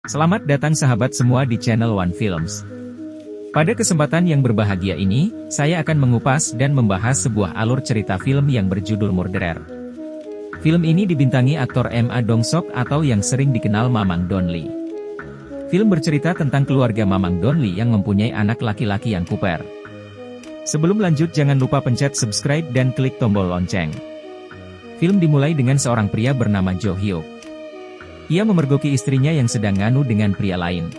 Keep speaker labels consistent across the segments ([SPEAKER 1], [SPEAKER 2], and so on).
[SPEAKER 1] Selamat datang sahabat semua di channel One Films. Pada kesempatan yang berbahagia ini, saya akan mengupas dan membahas sebuah alur cerita film yang berjudul Murderer. Film ini dibintangi aktor Ma Dong-seok atau yang sering dikenal Mamang Don-lee. Film bercerita tentang keluarga Mamang Don-lee yang mempunyai anak laki-laki yang kuper. Sebelum lanjut jangan lupa pencet subscribe dan klik tombol lonceng. Film dimulai dengan seorang pria bernama Jo Hyuk. Ia memergoki istrinya yang sedang nganu dengan pria lain.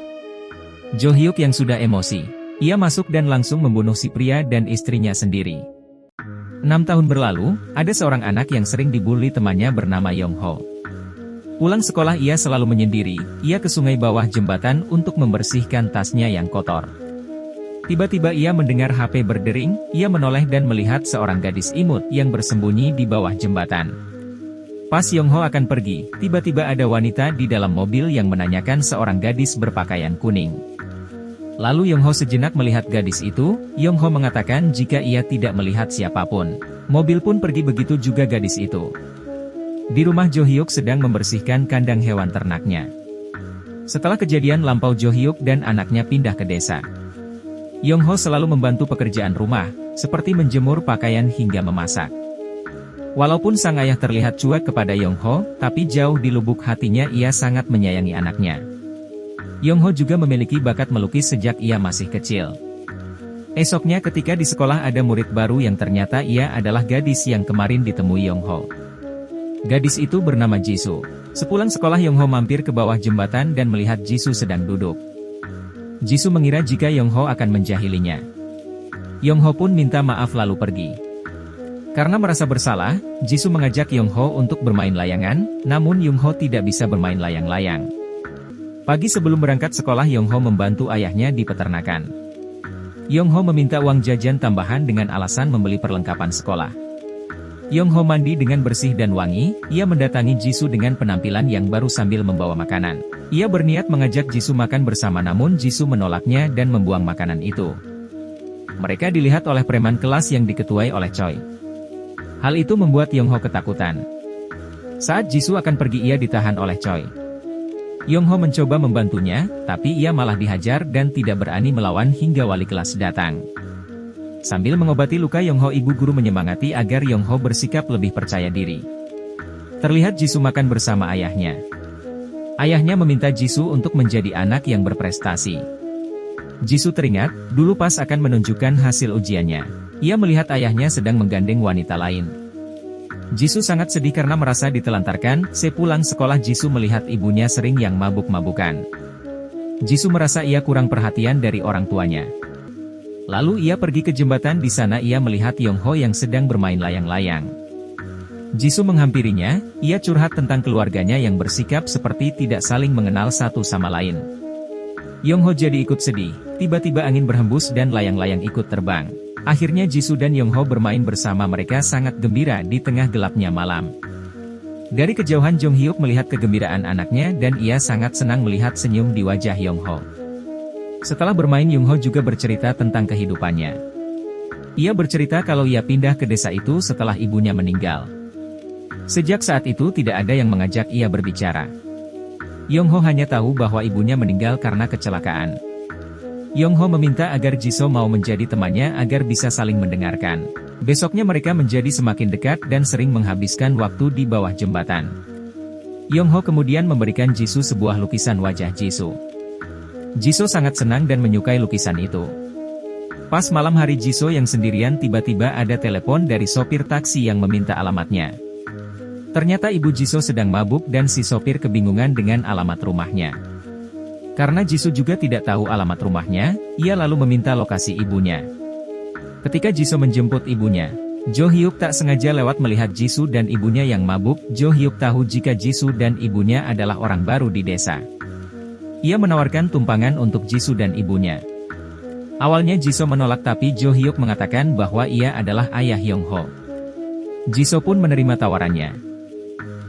[SPEAKER 1] Jo Hyuk yang sudah emosi. Ia masuk dan langsung membunuh si pria dan istrinya sendiri. 6 tahun berlalu, ada seorang anak yang sering dibully temannya bernama Yong Ho. Pulang sekolah ia selalu menyendiri, ia ke sungai bawah jembatan untuk membersihkan tasnya yang kotor. Tiba-tiba ia mendengar HP berdering, ia menoleh dan melihat seorang gadis imut yang bersembunyi di bawah jembatan. Pas Yong Ho akan pergi, tiba-tiba ada wanita di dalam mobil yang menanyakan seorang gadis berpakaian kuning. Lalu Yong Ho sejenak melihat gadis itu, Yong Ho mengatakan jika ia tidak melihat siapapun. Mobil pun pergi, begitu juga gadis itu. Di rumah Jo Hyuk sedang membersihkan kandang hewan ternaknya. Setelah kejadian lampau Jo Hyuk dan anaknya pindah ke desa. Yong Ho selalu membantu pekerjaan rumah, seperti menjemur pakaian hingga memasak. Walaupun sang ayah terlihat cuek kepada Yong Ho, tapi jauh di lubuk hatinya ia sangat menyayangi anaknya. Yong Ho juga memiliki bakat melukis sejak ia masih kecil. Esoknya ketika di sekolah ada murid baru yang ternyata ia adalah gadis yang kemarin ditemui Yong Ho. Gadis itu bernama Jisoo. Sepulang sekolah Yong Ho mampir ke bawah jembatan dan melihat Jisoo sedang duduk. Jisoo mengira jika Yong Ho akan menjahilinya. Yong Ho pun minta maaf lalu pergi. Karena merasa bersalah, Jisoo mengajak Yong Ho untuk bermain layangan, namun Yong Ho tidak bisa bermain layang-layang. Pagi sebelum berangkat sekolah Yong Ho membantu ayahnya di peternakan. Yong Ho meminta uang jajan tambahan dengan alasan membeli perlengkapan sekolah. Yong Ho mandi dengan bersih dan wangi, ia mendatangi Jisoo dengan penampilan yang baru sambil membawa makanan. Ia berniat mengajak Jisoo makan bersama namun Jisoo menolaknya dan membuang makanan itu. Mereka dilihat oleh preman kelas yang diketuai oleh Choi. Hal itu membuat Yong Ho ketakutan. Saat Jisoo akan pergi ia ditahan oleh Choi. Yong Ho mencoba membantunya, tapi ia malah dihajar dan tidak berani melawan hingga wali kelas datang. Sambil mengobati luka Yong Ho, ibu guru menyemangati agar Yong Ho bersikap lebih percaya diri. Terlihat Jisoo makan bersama ayahnya. Ayahnya meminta Jisoo untuk menjadi anak yang berprestasi. Jisoo teringat, dulu pas akan menunjukkan hasil ujiannya. Ia melihat ayahnya sedang menggandeng wanita lain. Jisoo sangat sedih karena merasa ditelantarkan. Sepulang sekolah Jisoo melihat ibunya sering yang mabuk-mabukan. Jisoo merasa ia kurang perhatian dari orang tuanya. Lalu ia pergi ke jembatan, di sana ia melihat Yong Ho yang sedang bermain layang-layang. Jisoo menghampirinya, ia curhat tentang keluarganya yang bersikap seperti tidak saling mengenal satu sama lain. Yong Ho jadi ikut sedih, tiba-tiba angin berhembus dan layang-layang ikut terbang. Akhirnya Jisoo dan Yong Ho bermain bersama, mereka sangat gembira di tengah gelapnya malam. Dari kejauhan Jong Hyuk melihat kegembiraan anaknya dan ia sangat senang melihat senyum di wajah Yong Ho. Setelah bermain Yong Ho juga bercerita tentang kehidupannya. Ia bercerita kalau ia pindah ke desa itu setelah ibunya meninggal. Sejak saat itu tidak ada yang mengajak ia berbicara. Yong Ho hanya tahu bahwa ibunya meninggal karena kecelakaan. Yong Ho meminta agar Jisoo mau menjadi temannya agar bisa saling mendengarkan. Besoknya mereka menjadi semakin dekat dan sering menghabiskan waktu di bawah jembatan. Yong Ho kemudian memberikan Jisoo sebuah lukisan wajah Jisoo. Jisoo sangat senang dan menyukai lukisan itu. Pas malam hari Jisoo yang sendirian, tiba-tiba ada telepon dari sopir taksi yang meminta alamatnya. Ternyata ibu Jisoo sedang mabuk dan si sopir kebingungan dengan alamat rumahnya. Karena Jisoo juga tidak tahu alamat rumahnya, ia lalu meminta lokasi ibunya. Ketika Jisoo menjemput ibunya, Jo Hyuk tak sengaja lewat melihat Jisoo dan ibunya yang mabuk. Jo Hyuk tahu jika Jisoo dan ibunya adalah orang baru di desa. Ia menawarkan tumpangan untuk Jisoo dan ibunya. Awalnya Jisoo menolak tapi Jo Hyuk mengatakan bahwa ia adalah ayah Yong Ho. Jisoo pun menerima tawarannya.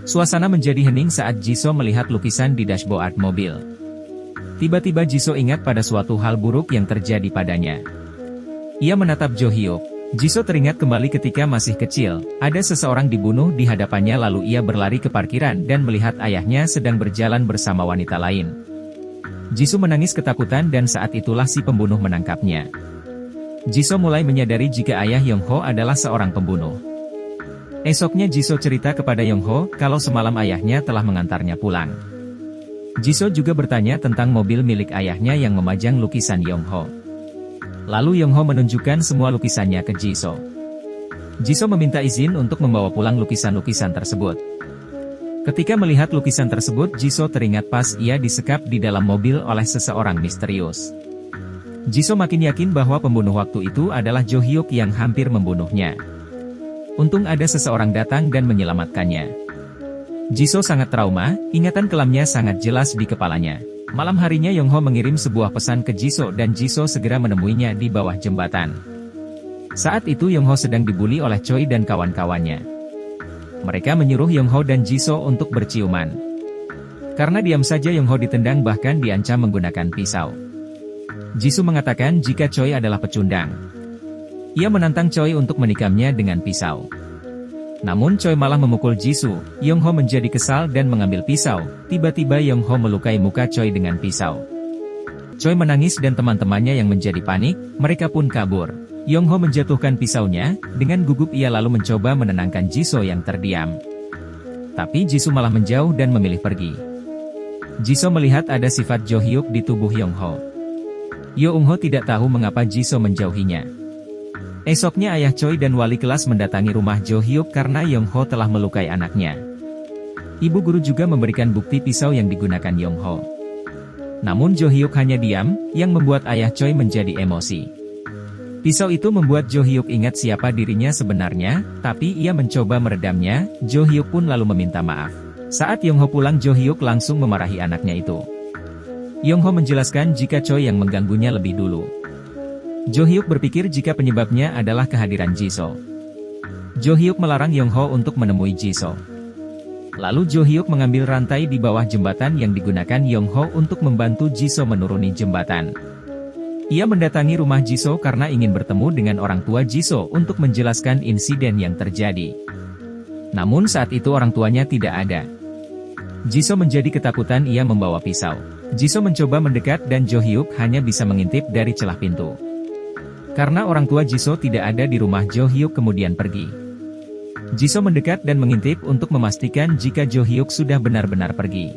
[SPEAKER 1] Suasana menjadi hening saat Jisoo melihat lukisan di dashboard mobil. Tiba-tiba Jisoo ingat pada suatu hal buruk yang terjadi padanya. Ia menatap Jo Hyuk. Jisoo teringat kembali ketika masih kecil, ada seseorang dibunuh di hadapannya lalu ia berlari ke parkiran dan melihat ayahnya sedang berjalan bersama wanita lain. Jisoo menangis ketakutan dan saat itulah si pembunuh menangkapnya. Jisoo mulai menyadari jika ayah Yongho adalah seorang pembunuh. Esoknya Jisoo cerita kepada Yongho kalau semalam ayahnya telah mengantarnya pulang. Jisoo juga bertanya tentang mobil milik ayahnya yang memajang lukisan Yongho. Lalu Yongho menunjukkan semua lukisannya ke Jisoo. Jisoo meminta izin untuk membawa pulang lukisan-lukisan tersebut. Ketika melihat lukisan tersebut, Jisoo teringat pas ia disekap di dalam mobil oleh seseorang misterius. Jisoo makin yakin bahwa pembunuh waktu itu adalah Jo Hyuk yang hampir membunuhnya. Untung ada seseorang datang dan menyelamatkannya. Jisoo sangat trauma, ingatan kelamnya sangat jelas di kepalanya. Malam harinya Yongho mengirim sebuah pesan ke Jisoo dan Jisoo segera menemuinya di bawah jembatan. Saat itu Yongho sedang dibully oleh Choi dan kawan-kawannya. Mereka menyuruh Yongho dan Jisoo untuk berciuman. Karena diam saja Yongho ditendang bahkan diancam menggunakan pisau. Jisoo mengatakan jika Choi adalah pecundang. Ia menantang Choi untuk menikamnya dengan pisau. Namun Choi malah memukul Jisoo. Yongho menjadi kesal dan mengambil pisau. Tiba-tiba Yongho melukai muka Choi dengan pisau. Choi menangis dan teman-temannya yang menjadi panik, mereka pun kabur. Yongho menjatuhkan pisaunya, dengan gugup ia lalu mencoba menenangkan Jisoo yang terdiam. Tapi Jisoo malah menjauh dan memilih pergi. Jisoo melihat ada sifat Jo Hyuk di tubuh Yongho. Yongho tidak tahu mengapa Jisoo menjauhinya. Esoknya ayah Choi dan wali kelas mendatangi rumah Jo Hyuk karena Yongho telah melukai anaknya. Ibu guru juga memberikan bukti pisau yang digunakan Yongho. Namun Jo Hyuk hanya diam, yang membuat ayah Choi menjadi emosi. Pisau itu membuat Jo Hyuk ingat siapa dirinya sebenarnya, tapi ia mencoba meredamnya. Jo Hyuk pun lalu meminta maaf. Saat Yongho pulang, Jo Hyuk langsung memarahi anaknya itu. Yongho menjelaskan jika Choi yang mengganggunya lebih dulu. Jo Hyuk berpikir jika penyebabnya adalah kehadiran Jisoo. Jo Hyuk melarang Yongho untuk menemui Jisoo. Lalu Jo Hyuk mengambil rantai di bawah jembatan yang digunakan Yongho untuk membantu Jisoo menuruni jembatan. Ia mendatangi rumah Jisoo karena ingin bertemu dengan orang tua Jisoo untuk menjelaskan insiden yang terjadi. Namun saat itu orang tuanya tidak ada. Jisoo menjadi ketakutan, ia membawa pisau. Jisoo mencoba mendekat dan Jo Hyuk hanya bisa mengintip dari celah pintu. Karena orang tua Jisoo tidak ada di rumah, Jo Hyuk kemudian pergi. Jisoo mendekat dan mengintip untuk memastikan jika Jo Hyuk sudah benar-benar pergi.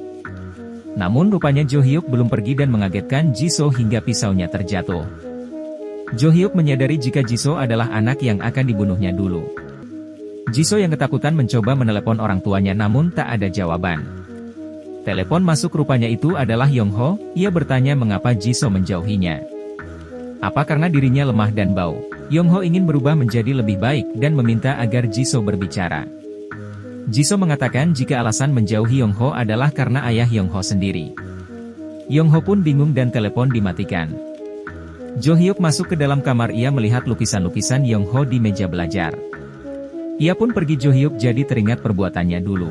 [SPEAKER 1] Namun rupanya Jo Hyuk belum pergi dan mengagetkan Jisoo hingga pisaunya terjatuh. Jo Hyuk menyadari jika Jisoo adalah anak yang akan dibunuhnya dulu. Jisoo yang ketakutan mencoba menelepon orang tuanya namun tak ada jawaban. Telepon masuk, rupanya itu adalah Yongho. Ia bertanya mengapa Jisoo menjauhinya. Apa karena dirinya lemah dan bau? Yongho ingin berubah menjadi lebih baik dan meminta agar Jisoo berbicara. Jisoo mengatakan jika alasan menjauhi Yongho adalah karena ayah Yongho sendiri. Yongho pun bingung dan telepon dimatikan. Jo Hyuk masuk ke dalam kamar, ia melihat lukisan-lukisan Yongho di meja belajar. Ia pun pergi. Jo Hyuk jadi teringat perbuatannya dulu.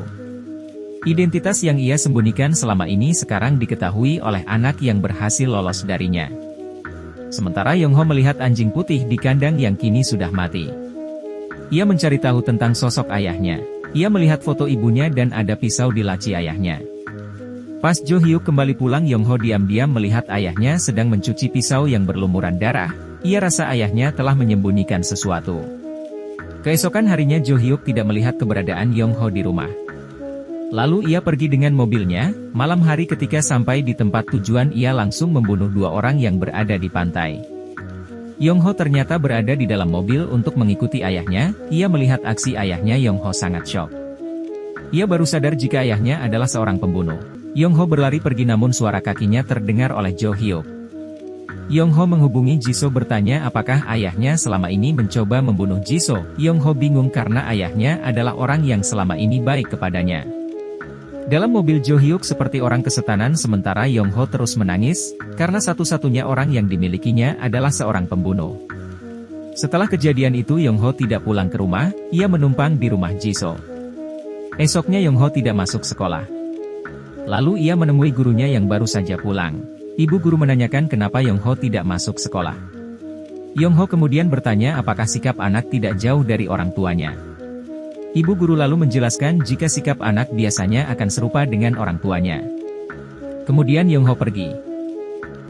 [SPEAKER 1] Identitas yang ia sembunyikan selama ini sekarang diketahui oleh anak yang berhasil lolos darinya. Sementara Yongho melihat anjing putih di kandang yang kini sudah mati. Ia mencari tahu tentang sosok ayahnya. Ia melihat foto ibunya dan ada pisau di laci ayahnya. Pas Jo Hyuk kembali pulang, Yongho diam-diam melihat ayahnya sedang mencuci pisau yang berlumuran darah. Ia rasa ayahnya telah menyembunyikan sesuatu. Keesokan harinya Jo Hyuk tidak melihat keberadaan Yongho di rumah. Lalu ia pergi dengan mobilnya. Malam hari ketika sampai di tempat tujuan, ia langsung membunuh 2 orang yang berada di pantai. Yongho ternyata berada di dalam mobil untuk mengikuti ayahnya. Ia melihat aksi ayahnya, Yongho sangat syok. Ia baru sadar jika ayahnya adalah seorang pembunuh. Yongho berlari pergi namun suara kakinya terdengar oleh Jo Hyuk. Yongho menghubungi Jisoo bertanya apakah ayahnya selama ini mencoba membunuh Jisoo. Yongho bingung karena ayahnya adalah orang yang selama ini baik kepadanya. Dalam mobil Jo Hyuk seperti orang kesetanan, sementara Yongho terus menangis, karena satu-satunya orang yang dimilikinya adalah seorang pembunuh. Setelah kejadian itu Yongho tidak pulang ke rumah, ia menumpang di rumah Jisoo. Esoknya Yongho tidak masuk sekolah. Lalu ia menemui gurunya yang baru saja pulang. Ibu guru menanyakan kenapa Yongho tidak masuk sekolah. Yongho kemudian bertanya apakah sikap anak tidak jauh dari orang tuanya. Ibu guru lalu menjelaskan jika sikap anak biasanya akan serupa dengan orang tuanya. Kemudian Yongho pergi.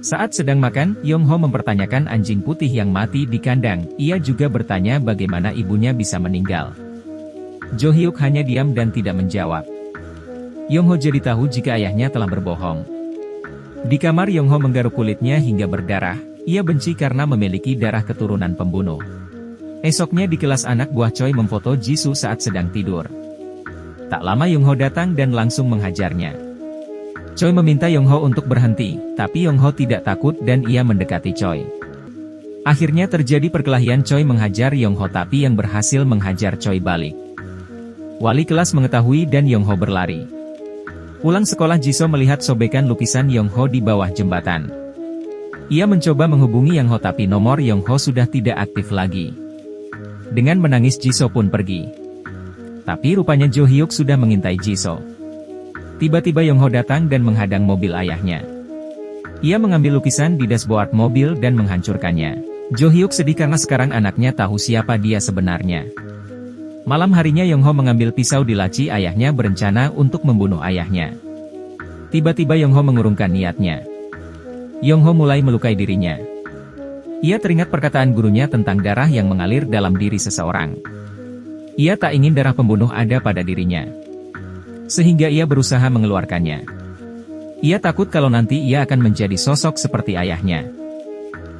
[SPEAKER 1] Saat sedang makan, Yong Ho mempertanyakan anjing putih yang mati di kandang. Ia juga bertanya bagaimana ibunya bisa meninggal. Jo Hyuk hanya diam dan tidak menjawab. Yong Ho jadi tahu jika ayahnya telah berbohong. Di kamar, Yong Ho menggaruk kulitnya hingga berdarah. Ia benci karena memiliki darah keturunan pembunuh. Esoknya di kelas, anak buah Choi memfoto Jisoo saat sedang tidur. Tak lama Yong Ho datang dan langsung menghajarnya. Choi meminta Yong Ho untuk berhenti, tapi Yong Ho tidak takut dan ia mendekati Choi. Akhirnya terjadi perkelahian. Choi menghajar Yong Ho tapi yang berhasil menghajar Choi balik. Wali kelas mengetahui dan Yong Ho berlari. Pulang sekolah, Jisoo melihat sobekan lukisan Yong Ho di bawah jembatan. Ia mencoba menghubungi Yong Ho tapi nomor Yong Ho sudah tidak aktif lagi. Dengan menangis Jisoo pun pergi. Tapi rupanya Jo Hyuk sudah mengintai Jisoo. Tiba-tiba Yong Ho datang dan menghadang mobil ayahnya. Ia mengambil lukisan di dashboard mobil dan menghancurkannya. Jo Hyuk sedih karena sekarang anaknya tahu siapa dia sebenarnya. Malam harinya Yong Ho mengambil pisau di laci ayahnya berencana untuk membunuh ayahnya. Tiba-tiba Yong Ho mengurungkan niatnya. Yong Ho mulai melukai dirinya. Ia teringat perkataan gurunya tentang darah yang mengalir dalam diri seseorang. Ia tak ingin darah pembunuh ada pada dirinya. Sehingga ia berusaha mengeluarkannya. Ia takut kalau nanti ia akan menjadi sosok seperti ayahnya.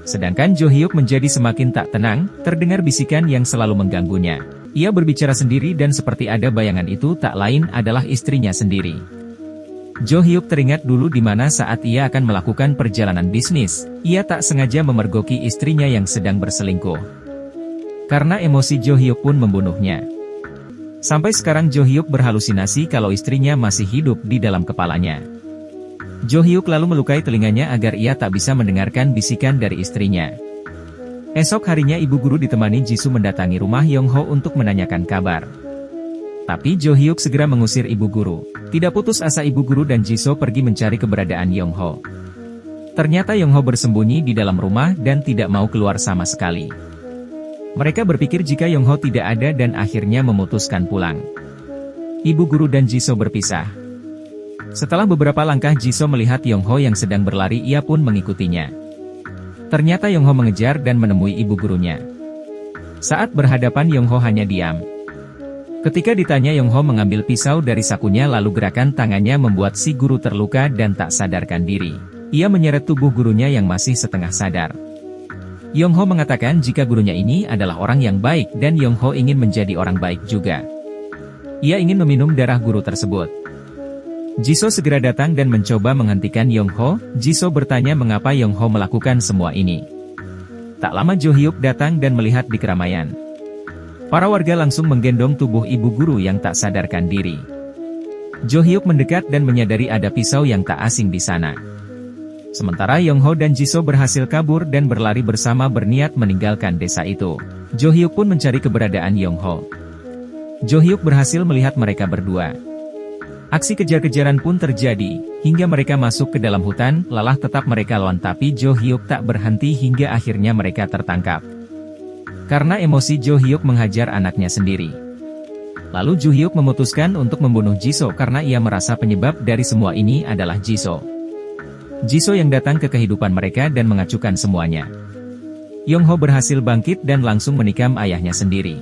[SPEAKER 1] Sedangkan Jo Hyuk menjadi semakin tak tenang, terdengar bisikan yang selalu mengganggunya. Ia berbicara sendiri dan seperti ada bayangan itu tak lain adalah istrinya sendiri. Jo Hyuk teringat dulu di mana saat ia akan melakukan perjalanan bisnis, ia tak sengaja memergoki istrinya yang sedang berselingkuh. Karena emosi Jo Hyuk pun membunuhnya. Sampai sekarang Jo Hyuk berhalusinasi kalau istrinya masih hidup di dalam kepalanya. Jo Hyuk lalu melukai telinganya agar ia tak bisa mendengarkan bisikan dari istrinya. Esok harinya ibu guru ditemani Jisoo mendatangi rumah Yong Ho untuk menanyakan kabar. Tapi Jo Hyuk segera mengusir ibu guru. Tidak putus asa ibu guru dan Jisoo pergi mencari keberadaan Yong Ho. Ternyata Yong Ho bersembunyi di dalam rumah dan tidak mau keluar sama sekali. Mereka berpikir jika Yong Ho tidak ada dan akhirnya memutuskan pulang. Ibu guru dan Jisoo berpisah. Setelah beberapa langkah Jisoo melihat Yong Ho yang sedang berlari, ia pun mengikutinya. Ternyata Yong Ho mengejar dan menemui ibu gurunya. Saat berhadapan Yong Ho hanya diam. Ketika ditanya, Yong Ho mengambil pisau dari sakunya lalu gerakan tangannya membuat si guru terluka dan tak sadarkan diri. Ia menyeret tubuh gurunya yang masih setengah sadar. Yong Ho mengatakan jika gurunya ini adalah orang yang baik dan Yong Ho ingin menjadi orang baik juga. Ia ingin meminum darah guru tersebut. Jisoo segera datang dan mencoba menghentikan Yong Ho. Jisoo bertanya mengapa Yong Ho melakukan semua ini. Tak lama Jo Hyuk datang dan melihat di keramaian. Para warga langsung menggendong tubuh ibu guru yang tak sadarkan diri. Jo Hyuk mendekat dan menyadari ada pisau yang tak asing di sana. Sementara Yong Ho dan Jisoo berhasil kabur dan berlari bersama berniat meninggalkan desa itu. Jo Hyuk pun mencari keberadaan Yong Ho. Jo Hyuk berhasil melihat mereka berdua. Aksi kejar-kejaran pun terjadi, hingga mereka masuk ke dalam hutan. Lelah tetap mereka lawan tapi Jo Hyuk tak berhenti hingga akhirnya mereka tertangkap. Karena emosi Jo Hyuk menghajar anaknya sendiri. Lalu Jo Hyuk memutuskan untuk membunuh Jisoo karena ia merasa penyebab dari semua ini adalah Jisoo. Jisoo yang datang ke kehidupan mereka dan mengacukan semuanya. Yong Ho berhasil bangkit dan langsung menikam ayahnya sendiri.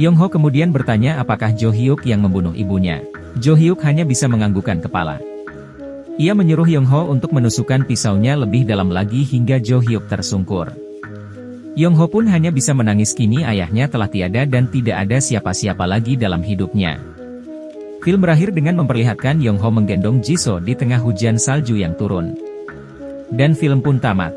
[SPEAKER 1] Yong Ho kemudian bertanya apakah Jo Hyuk yang membunuh ibunya. Jo Hyuk hanya bisa menganggukkan kepala. Ia menyuruh Yong Ho untuk menusukkan pisaunya lebih dalam lagi hingga Jo Hyuk tersungkur. Yong Ho pun hanya bisa menangis, kini ayahnya telah tiada dan tidak ada siapa-siapa lagi dalam hidupnya. Film berakhir dengan memperlihatkan Yong Ho menggendong Jisoo di tengah hujan salju yang turun. Dan film pun tamat.